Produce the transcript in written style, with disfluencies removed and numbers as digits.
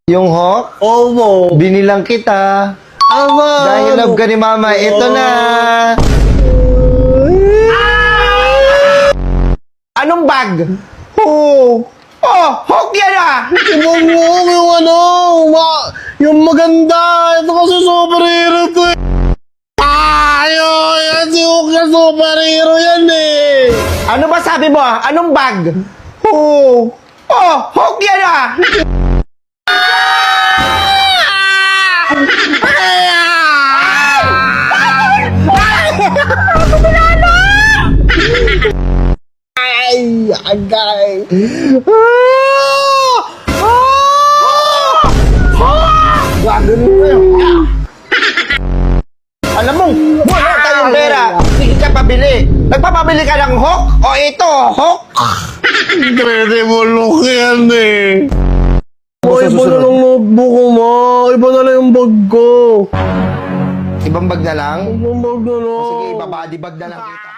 Yung Hawk, Opo. binilang kita. Ama. Dahil love ka ni Mama, ito na. Anong bag? Oh. Oh, Hawk yan ah! Ibang mo yung ano, yung maganda. Ito kasi superhero to eh. Yan si Hulk na superhero yan eh. Ano ba sabi mo? Anong bag? Oh. Oh, Hawk yan ah! Ay, agay. Gagawin mo yun. Alam mo, wala tayong pera. Hindi ka pabili. Nagpapabili ka ng Hawk? O ito, Hawk? Incredible look yan eh. Oh, iba na lang notebook ko, ma. Iba na lang yung bag ko. Ibang bag na lang? Ibang bag na lang. Sige, babadi bag na lang kita.